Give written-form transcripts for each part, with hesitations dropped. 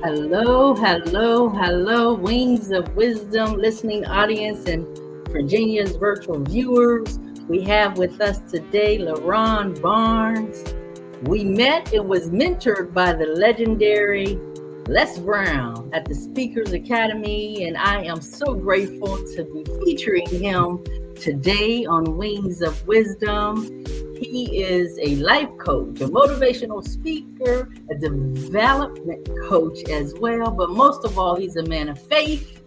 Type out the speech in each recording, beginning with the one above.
Hello, hello, hello, Wings of Wisdom listening audience and Virginia's virtual viewers. We have with us today LeRon Barnes. We met and was mentored by the legendary Les Brown at the Speakers Academy, and I am so grateful to be featuring him today on Wings of Wisdom. He is a life coach, a motivational speaker, a development coach as well. But most of all, he's a man of faith.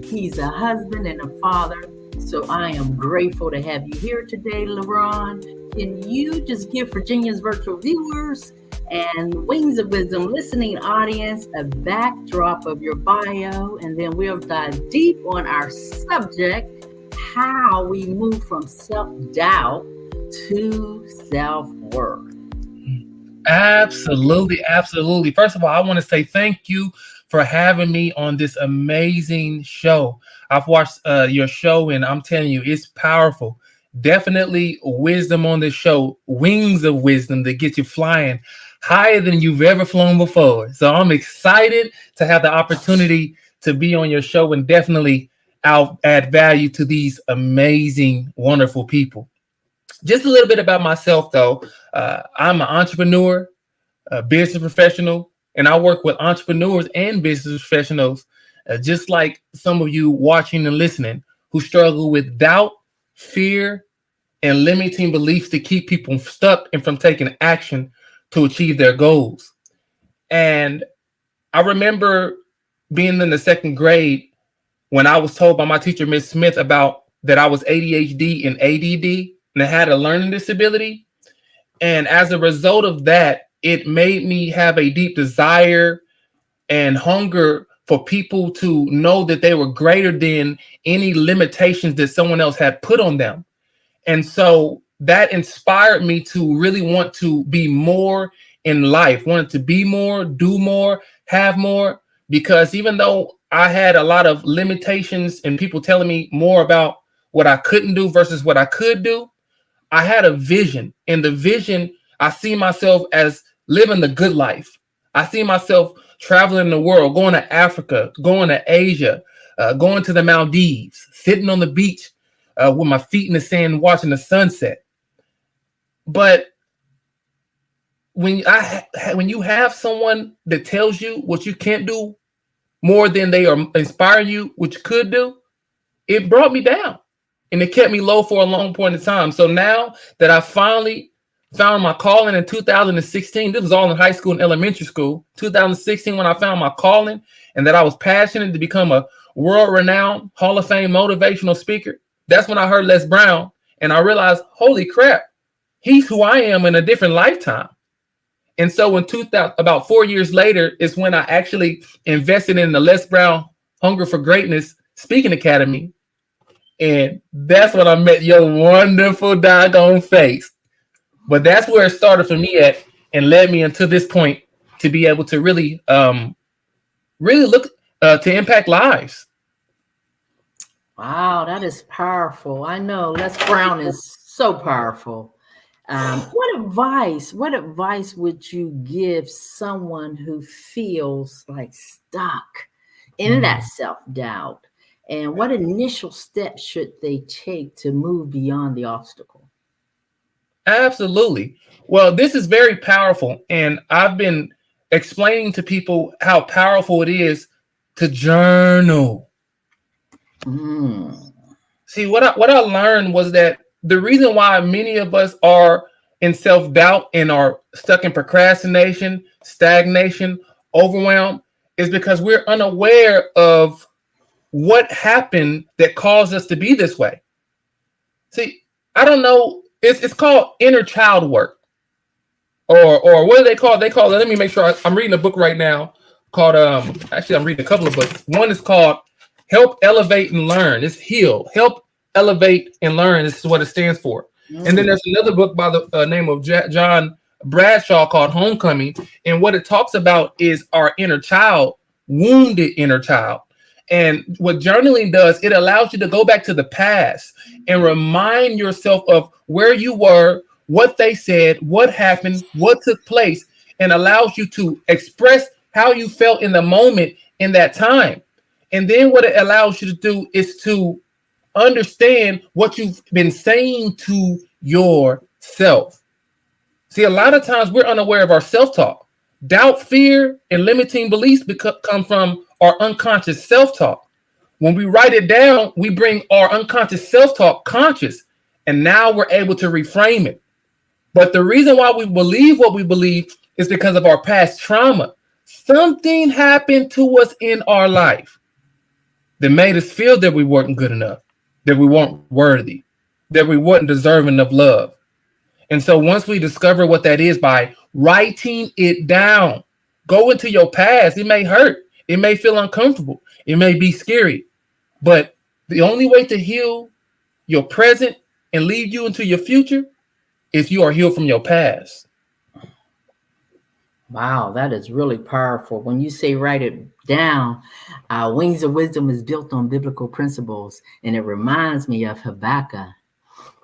He's a husband and a father. So I am grateful to have you here today, LeRon. Can you just give Virginia's virtual viewers and Wings of Wisdom listening audience a backdrop of your bio, and then we'll dive deep on our subject, how we move from self-doubt to self-worth. Absolutely, absolutely. First of all, I want to say thank you for having me on this amazing show. I've watched your show, and I'm telling you, it's powerful. Definitely wisdom on this show, wings of wisdom that get you flying higher than you've ever flown before. So I'm excited to have the opportunity to be on your show, and definitely I'll add value to these amazing, wonderful people. Just a little bit about myself, though. I'm an entrepreneur, a business professional, and I work with entrepreneurs and business professionals, just like some of you watching and listening, who struggle with doubt, fear, and limiting beliefs to keep people stuck and from taking action to achieve their goals. And I remember being in the second grade when I was told by my teacher, Miss Smith, about that I was ADHD and ADD, and I had a learning disability. And as a result of that, it made me have a deep desire and hunger for people to know that they were greater than any limitations that someone else had put on them. And so that inspired me to really want to be more in life, wanted to be more, do more, have more, because even though I had a lot of limitations and people telling me more about what I couldn't do versus what I could do, I had a vision. And the vision, I see myself as living the good life. I see myself traveling the world, going to Africa, going to Asia, going to the Maldives, sitting on the beach with my feet in the sand, watching the sunset. But when you have someone that tells you what you can't do more than they are inspiring you, what you could do, it brought me down. And it kept me low for a long point of time. So now that I finally found my calling in 2016, this was all in high school and elementary school, 2016, when I found my calling and that I was passionate to become a world-renowned Hall of Fame motivational speaker. That's when I heard Les Brown, and I realized, holy crap, he's who I am in a different lifetime. And so in 2000, about 4 years later, is when I actually invested in the Les Brown Hunger for Greatness Speaking Academy. And that's when I met your wonderful doggone face. But that's where it started for me at, and led me into this point to be able to really look to impact lives. Wow, that is powerful. I know Les Brown is so powerful. What advice would you give someone who feels like stuck in that self-doubt? And what initial steps should they take to move beyond the obstacle? Absolutely. Well, this is very powerful. And I've been explaining to people how powerful it is to journal. See, what I learned was that the reason why many of us are in self-doubt and are stuck in procrastination, stagnation, overwhelm, is because we're unaware of what happened that caused us to be this way. See, I don't know. It's called inner child work, or what do they call it? They call it. Let me make sure. I'm reading a book right now called. Actually, I'm reading a couple of books. One is called "Help Elevate and Learn." It's HEAL. Help Elevate and Learn. This is what it stands for. And then there's another book by the name of John Bradshaw called Homecoming. And what it talks about is our inner child, wounded inner child. And what journaling does, it allows you to go back to the past and remind yourself of where you were, what they said, what happened, what took place, and allows you to express how you felt in the moment in that time. And then what it allows you to do is to understand what you've been saying to yourself. See, a lot of times we're unaware of our self-talk. Doubt, fear, and limiting beliefs come from our unconscious self-talk. When we write it down, we bring our unconscious self-talk conscious, and now we're able to reframe it. But the reason why we believe what we believe is because of our past trauma. Something happened to us in our life that made us feel that we weren't good enough, that we weren't worthy, that we weren't deserving of love. And so once we discover what that is by writing it down, go into your past. It may hurt. It may feel uncomfortable. It may be scary. But the only way to heal your present and lead you into your future is you are healed from your past. Wow, that is really powerful. When you say write it down, Wings of Wisdom is built on biblical principles, and it reminds me of Habakkuk.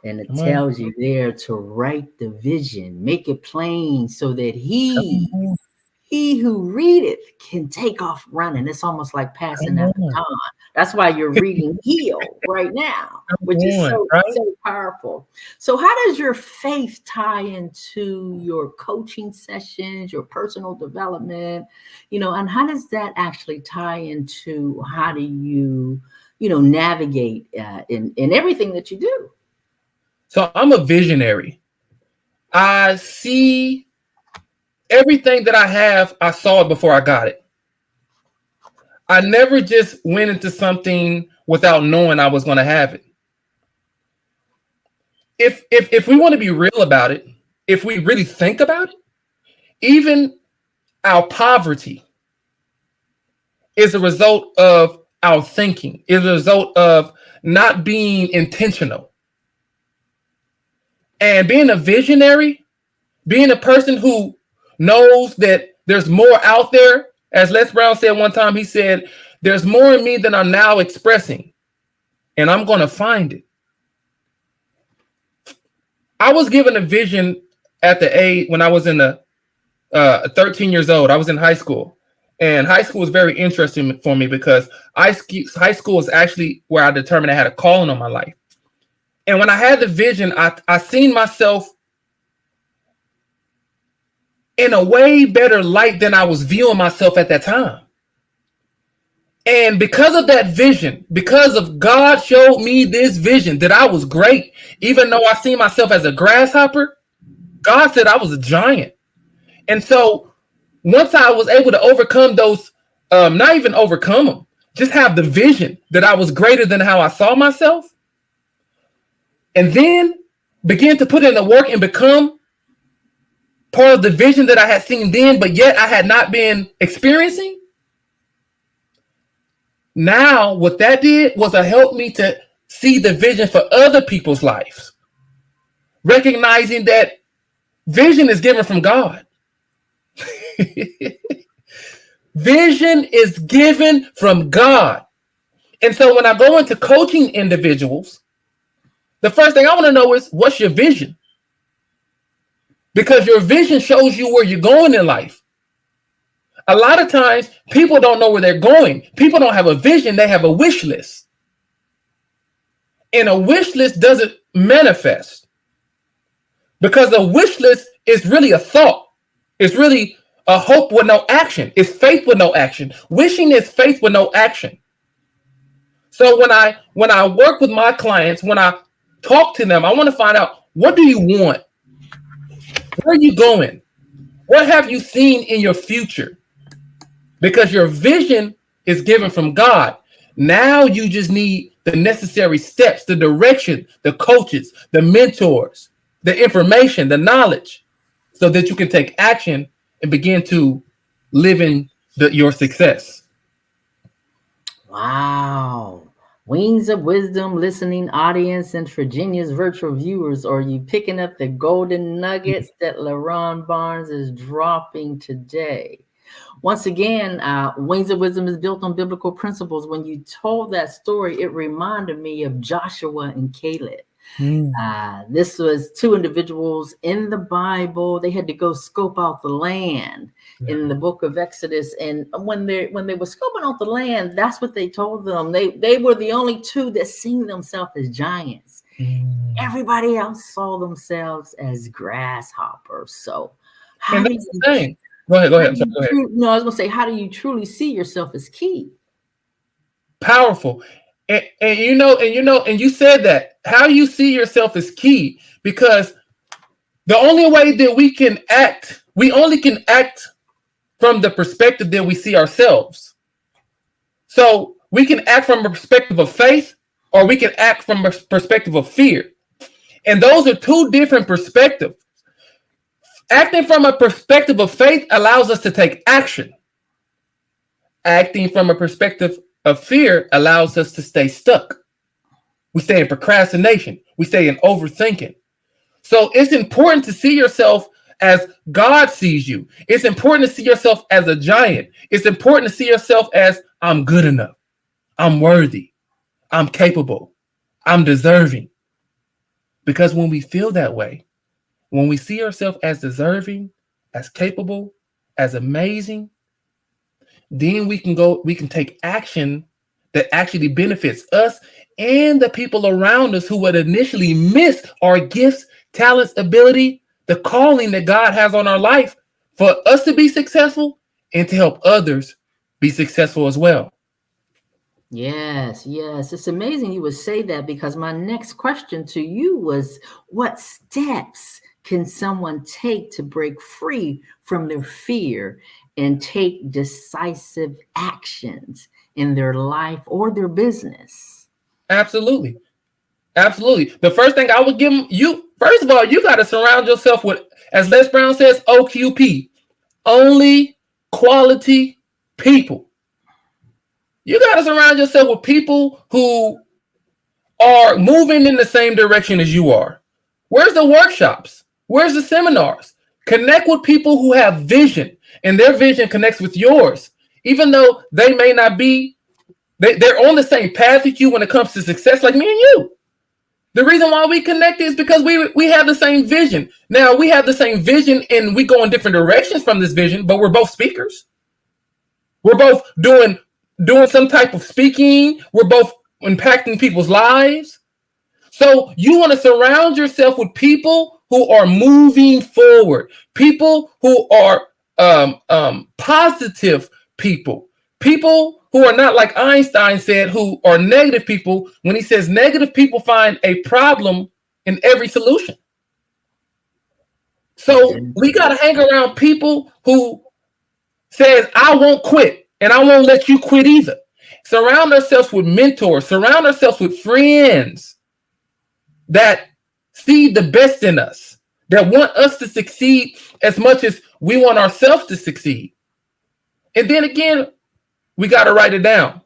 And it tells you there to write the vision, make it plain so that he who readeth can take off running. It's almost like passing that baton. That's why you're reading Heal right now, which is so powerful. So how does your faith tie into your coaching sessions, your personal development, and how does that actually tie into how do you, navigate in everything that you do? So I'm a visionary. I see everything that I have, I saw it before I got it. I never just went into something without knowing I was going to have it. If we want to be real about it, if we really think about it, even our poverty is a result of our thinking, is a result of not being intentional. And being a visionary, being a person who knows that there's more out there, as Les Brown said one time, he said, there's more in me than I'm now expressing, and I'm going to find it. I was given a vision at the age when I was in 13 years old. I was in high school, and high school was very interesting for me because high school is actually where I determined I had a calling on my life. And when I had the vision, I seen myself in a way better light than I was viewing myself at that time. And because of that vision, because of God showed me this vision that I was great, even though I see myself as a grasshopper, God said I was a giant. And so once I was able to overcome those, not even overcome them, just have the vision that I was greater than how I saw myself, and then begin to put in the work and become part of the vision that I had seen then, but yet I had not been experiencing. Now, what that did was it helped me to see the vision for other people's lives, recognizing that vision is given from God. Vision is given from God. And so when I go into coaching individuals, the first thing I want to know is, what's your vision? Because your vision shows you where you're going in life. A lot of times, people don't know where they're going. People don't have a vision. They have a wish list. And a wish list doesn't manifest. Because a wish list is really a thought. It's really a hope with no action. It's faith with no action. Wishing is faith with no action. So when I work with my clients, when I talk to them, I want to find out, what do you want? Where are you going? What have you seen in your future? Because your vision is given from God. Now you just need the necessary steps, the direction, the coaches, the mentors, the information, the knowledge, so that you can take action and begin to live in your success. Wow. Wings of Wisdom listening audience and Virginia's virtual viewers, are you picking up the golden nuggets that LeRon Barnes is dropping today? Once again, Wings of Wisdom is built on biblical principles. When you told that story, it reminded me of Joshua and Caleb. Mm. This was two individuals in the Bible. They had to go scope out the land in the book of Exodus. And when they were scoping out the land, that's what they told them. They were the only two that seen themselves as giants. Mm. Everybody else saw themselves as grasshoppers. So And how do that's you, the thing. Go ahead. I'm sorry, go ahead. no, I was gonna say, how do you truly see yourself as key? Powerful. And you said that how you see yourself is key, because the only way that we only can act from the perspective that we see ourselves. So we can act from a perspective of faith, or we can act from a perspective of fear. And those are two different perspectives. Acting from a perspective of faith allows us to take action. Acting from a perspective of fear allows us to stay stuck. We stay in procrastination. We stay in overthinking. So it's important to see yourself as God sees you. It's important to see yourself as a giant. It's important to see yourself as, I'm good enough. I'm worthy. I'm capable. I'm deserving. Because when we feel that way, when we see ourselves as deserving, as capable, as amazing, then we can take action that actually benefits us and the people around us who would initially miss our gifts, talents, ability, the calling that God has on our life for us to be successful and to help others be successful as well. Yes, yes. It's amazing you would say that, because my next question to you was, what steps can someone take to break free from their fear and take decisive actions in their life or their business? Absolutely. Absolutely. The first thing I would give you, first of all, you got to surround yourself with, as Les Brown says, OQP, only quality people. You got to surround yourself with people who are moving in the same direction as you are. Where's the workshops? Where's the seminars? Connect with people who have vision, and their vision connects with yours. Even though they may not be, they're on the same path as you when it comes to success, like me and you. The reason why we connect is because we have the same vision. Now, we have the same vision and we go in different directions from this vision, but we're both speakers. We're both doing some type of speaking. We're both impacting people's lives. So you want to surround yourself with people who are moving forward, people who are positive people, people who are not, like Einstein said, who are negative people, when he says negative people find a problem in every solution. So we got to hang around people who says, I won't quit and I won't let you quit either. Surround ourselves with mentors, surround ourselves with friends that see the best in us, that want us to succeed as much as we want ourselves to succeed. And then again, we got to write it down.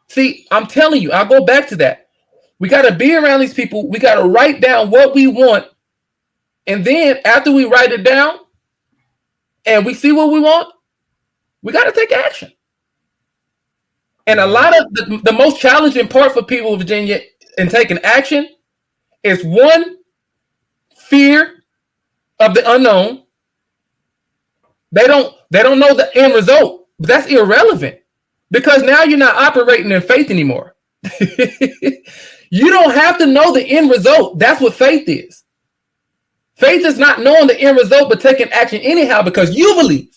See, I'm telling you, I'll go back to that. We got to be around these people. We got to write down what we want. And then after we write it down and we see what we want, we got to take action. And a lot of the most challenging part for people in Virginia in taking action is, one, fear of the unknown. They don't know the end result, but that's irrelevant, because now you're not operating in faith anymore. You don't have to know the end result. That's what faith is. Faith is not knowing the end result, but taking action anyhow, because you believe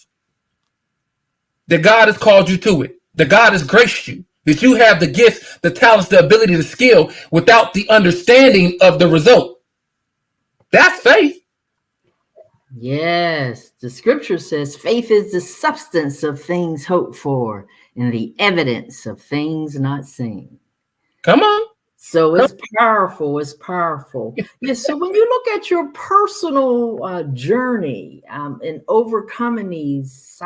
that God has called you to it, that God has graced you, that you have the gifts, the talents, the ability, the skill, without the understanding of the result. That's faith. Yes, the scripture says faith is the substance of things hoped for and the evidence of things not seen. Come on. So it's powerful. It's powerful. Yes. So when you look at your personal journey in overcoming these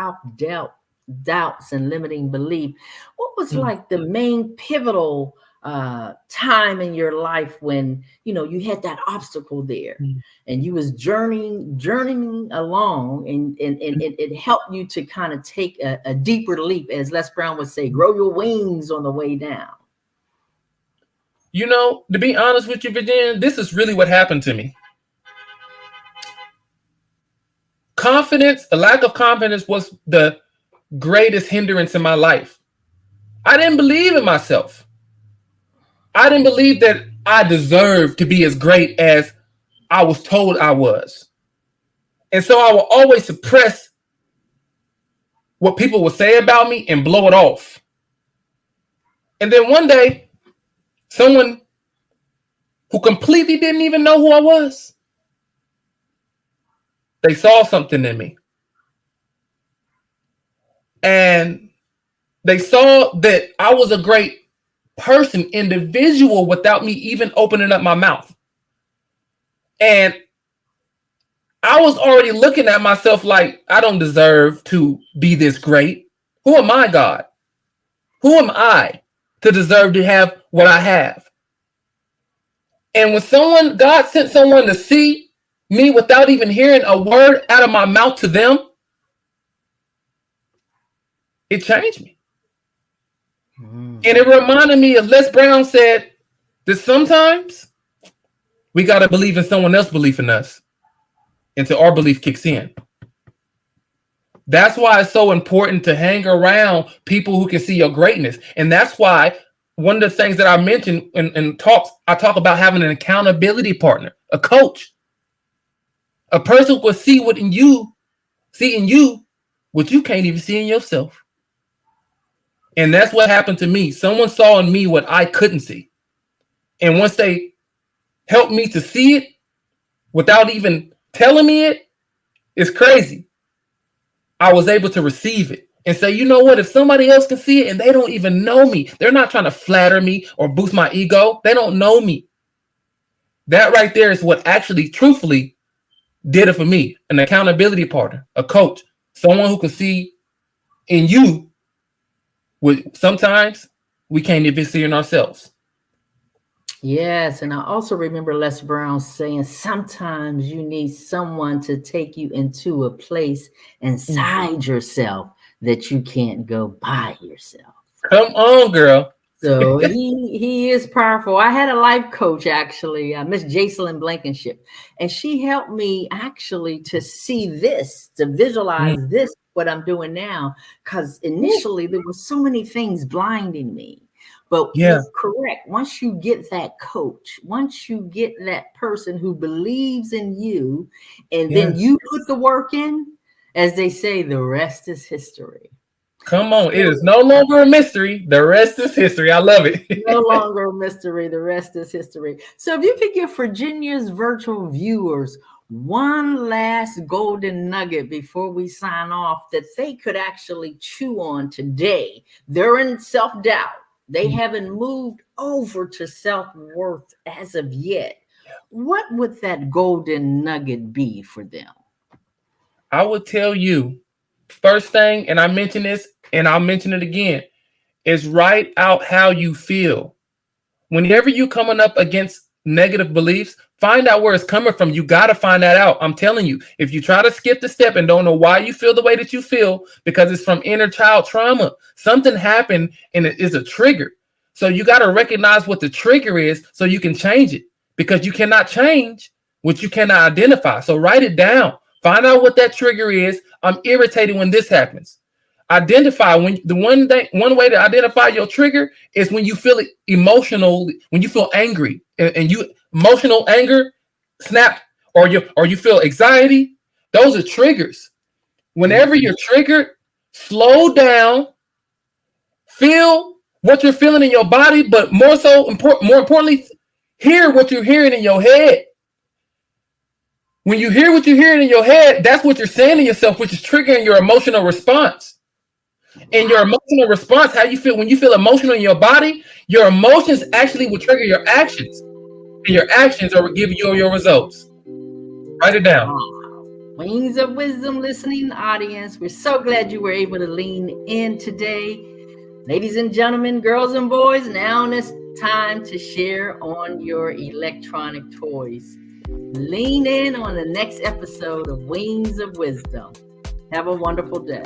doubts and limiting belief, what was like the main pivotal time in your life when you had that obstacle there and you was journeying along, and it helped you to kind of take a deeper leap, as Les Brown would say, grow your wings on the way down? To be honest with you, Virginia, this is really what happened to me. Confidence, a lack of confidence was the greatest hindrance in my life. I didn't believe in myself. I didn't believe that I deserved to be as great as I was told I was. And so I will always suppress what people would say about me and blow it off. And then one day, someone who completely didn't even know who I was, they saw something in me. And they saw that I was a great person, individual, without me even opening up my mouth. And I was already looking at myself like, I don't deserve to be this great. Who am I, God? Who am I to deserve to have what I have? And when God sent someone to see me without even hearing a word out of my mouth to them, it changed me. And it reminded me, as Les Brown said, that sometimes we got to believe in someone else's belief in us until our belief kicks in. That's why it's so important to hang around people who can see your greatness. And that's why one of the things that I mentioned in talks, I talk about having an accountability partner, a coach, a person who will see in you what you can't even see in yourself. And that's what happened to me. Someone saw in me what I couldn't see. And once they helped me to see it without even telling me it's crazy. I was able to receive it and say, you know what? If somebody else can see it and they don't even know me, they're not trying to flatter me or boost my ego. They don't know me. That right there is what actually, truthfully, did it for me. An accountability partner, a coach, someone who can see in you what sometimes we can't even see in ourselves. Yes, and I also remember Les Brown saying sometimes you need someone to take you into a place inside yourself that you can't go by yourself. Come on, girl. So he is powerful. I had a life coach actually, Miss Jacelyn Blankenship, and she helped me actually to see this, to visualize this, what I'm doing now, because initially there were so many things blinding me. But you're correct. Once you get that coach, once you get that person who believes in you, and then you put the work in, as they say, the rest is history. Come on. It is no longer a mystery. The rest is history. I love it. No longer a mystery. The rest is history. So if you could give Virginia's virtual viewers one last golden nugget before we sign off that they could actually chew on today, they're in self-doubt. They haven't moved over to self-worth as of yet. What would that golden nugget be for them? I would tell you, first thing, and I mentioned this, and I'll mention it again, is write out how you feel. Whenever you're coming up against negative beliefs, find out where it's coming from. You got to find that out. I'm telling you, if you try to skip the step and don't know why you feel the way that you feel, because it's from inner child trauma, something happened and it is a trigger. So you got to recognize what the trigger is so you can change it, because you cannot change what you cannot identify. So write it down. Find out what that trigger is. I'm irritated when this happens. Identify when one way to identify your trigger is when you feel it emotional, when you feel angry and you emotional anger, snap, or you feel anxiety. Those are triggers. Whenever you're triggered, slow down, feel what you're feeling in your body, but more importantly, hear what you're hearing in your head. When you hear what you're hearing in your head, that's what you're saying to yourself, which is triggering your emotional response. And your emotional response, how you feel when you feel emotional in your body, your emotions actually will trigger your actions. And your actions will give you your results. Write it down. Wings of Wisdom listening audience, we're so glad you were able to lean in today. Ladies and gentlemen, girls and boys, now it's time to share on your electronic toys. Lean in on the next episode of Wings of Wisdom. Have a wonderful day.